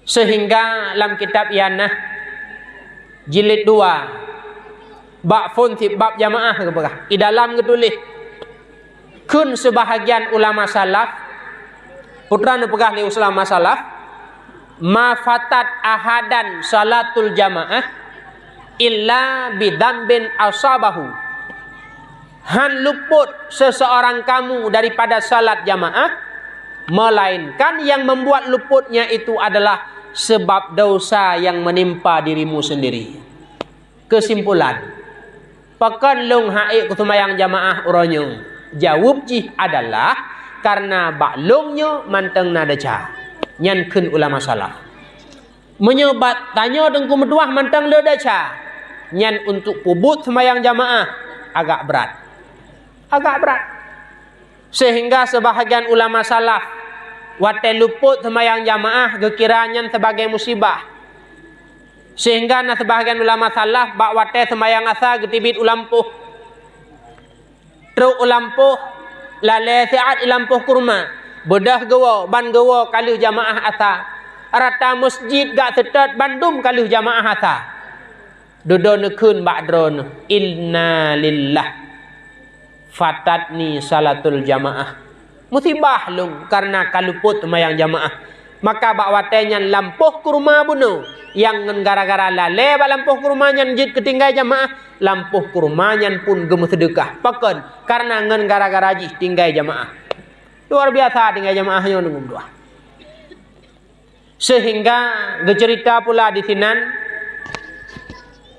Sehingga dalam kitab Yanah jilid 2 bab fun bab jamaah ke berah di dalam ketulis kun sebahagian ulama salaf putra nu pegah li ulama salaf ma fatat ahadan salatul jamaah illa bidambin asabahu, han luput seseorang kamu daripada salat jamaah melainkan yang membuat luputnya itu adalah sebab dosa yang menimpa dirimu sendiri. Kesimpulan, pakan long haik kutumayang jamaah uronyo jawab jih adalah karena baklongnya manteng nadaca nyan kun ulama salaf menyobat tanya dengku meduah manteng le daca nyan untuk pubut semayang jamaah agak berat sehingga sebahagian ulama salaf wate luput semayang jamaah gekiranya sebagai musibah, sehingga na sebahagian ulama salaf bak wate semayang asa getibit ulampuh truk ulampuh lale saat ulampuh kurma bedah gawa ban gawa kalu jamaah asa rata masjid gak setat bandum kalu jamaah asa dodon kun bak dron inna lillah fatatni salatul jamaah musibah lung karena kaluput mayang jamaah. Maka bak watenya lampuh kurma bunuh yang gara-gara lale bak lampuh kurma nyan jid ketinggai jamaah lampuh kurma nyan pun gemu sedekah pakan karena ngen gara-gara jid tinggai jamaah. Luar biasa tinggai jamaahnya nunggu doa. Sehingga gecerita pula di sinan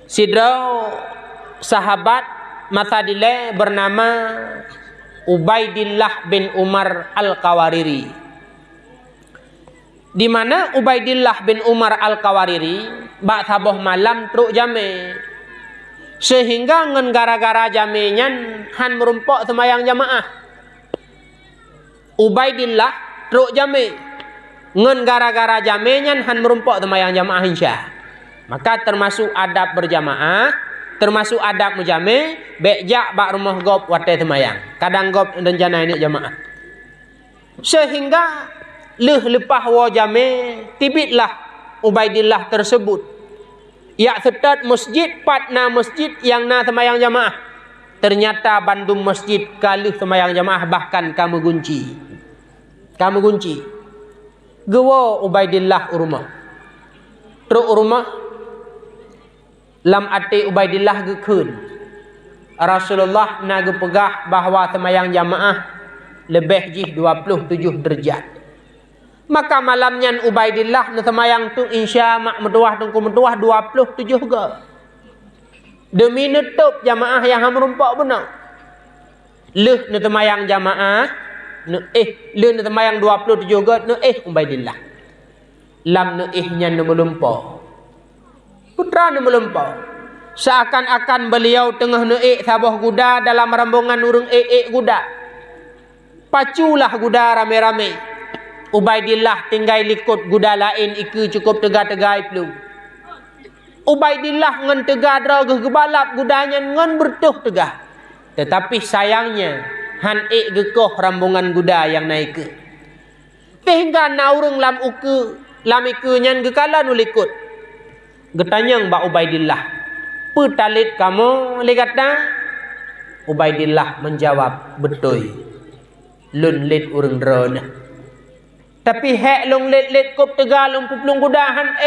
sidrau sahabat masa dile bernama Ubaidillah bin Umar Al-Qawariri, di mana Ubaidillah bin Umar Al-Qawariri bak saboh malam truk jame, sehingga ngen gara-gara jame nyan han merumpok semayang jamaah. Ubaidillah truk jame ngen gara-gara jame nyan han merumpok semayang jamaah insya. Maka termasuk adab berjamaah, termasuk adab mujame bejak bak rumah gop wate semayang kadang gop rencana ini jamaah sehingga lepah wa jame tibitlah Ubaidillah tersebut ya setat masjid patna masjid yang na semayang jamaah ternyata bandung masjid kaluh semayang jamaah bahkan kamu gunci gawa Ubaidillah urumah truk urumah lam ati Ubaidillah gekun Rasulullah naga pegah bahawa semayang jamaah lebih jih 27 derajat. Maka malamnya Ubaidillah na semayang tu insya mak meduah tungku meduah 27 ke demi nutup jamaah yang merumpak benar leh na semayang jamaah leh na semayang 27 ke Ubaidillah lam nya melumpak putra ni melempau. Seakan-akan beliau tengah neik sabah guda dalam rombongan urung guda. Paculah guda rame-rame. Ubaidillah tinggal likut guda lain iku cukup tegak-tegak pelung. Ubaidillah ngan tegak dragah gebalap gudanya ngan bertuh tegak. Tetapi sayangnya han gekoh rombongan guda yang naik ke. Sehingga naurung lam iku nyan gekala nulikut. Getanyang Mbak Ubaidillah, petalit kamu ligata? Ubaidillah menjawab, betul. Lun lit urang drone. Tapi hek long lit kop tegal long puplung kudahan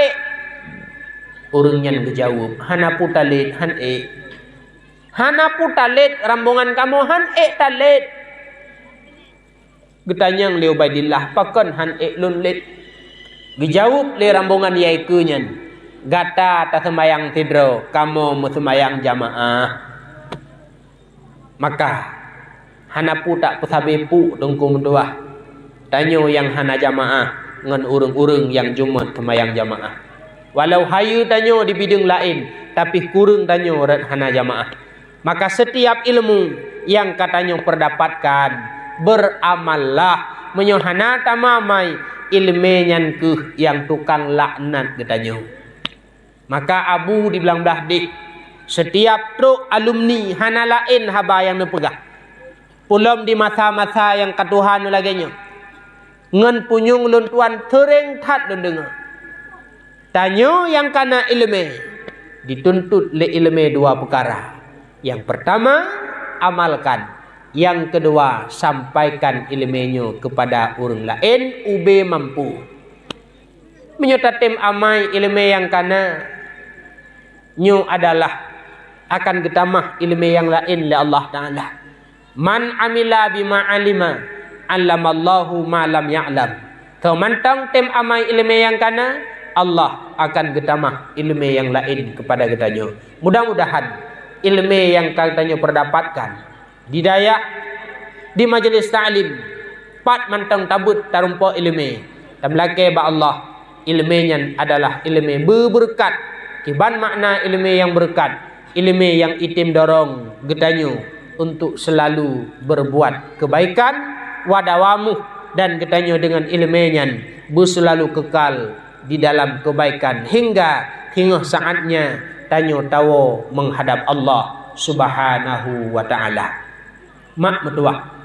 urang nyan berjawab, hana putalit han hana putalit rambungan kamu han talit. Getanyang li Ubaidillah, pakan han lun lit. Gejawab li rambungan yaiku nyan. Gata tak semayang tidro, kamu semayang jamaah. Maka hana pu tak pesabe pu dengku mendoah. Tanyo yang hana jamaah ngan urung-urung yang jumat semayang jamaah. Walau hayu tanyo di bidang lain, tapi kurung tanyo hana jamaah. Maka setiap ilmu yang katanya perdapatkan, beramallah menyohana tamamai ilmenyan ke yang tukang laknat katanya. Maka Abu dibilang dahdik setiap truk alumni hana lain haba yang nepegah. Pulom di masa-masa yang katuhan laginya. Ngen punyung lun tuan tereng tat lun dengar. Tanyo yang kana ilmu dituntut le ilmu dua perkara. Yang pertama, amalkan. Yang kedua, sampaikan ilmunya kepada orang lain ube mampu. Menyatatim amai ilmu yang kana nyu adalah akan getamah ilmu yang lain le Allah Ta'ala. Man amila bima alima allamallahu ma lam ya'lam. Kau mantang tem amai ilmu yang kana, Allah akan getamah ilmu yang lain kepada kitanya. Mudah-mudahan ilmu yang katanya perdapatkan di daya di majlis ta'lim pat mantang tabut tarumpo ilmu tamlake ba Allah ilmunya adalah ilmu berberkat. Kiban makna ilmu yang berkat, ilmu yang itim dorong getanyo untuk selalu berbuat kebaikan wadawamu, dan getanyo dengan ilmunya selalu kekal di dalam kebaikan hingga saatnya tanyo tawo menghadap Allah Subhanahu wa ta'ala. Mak metuah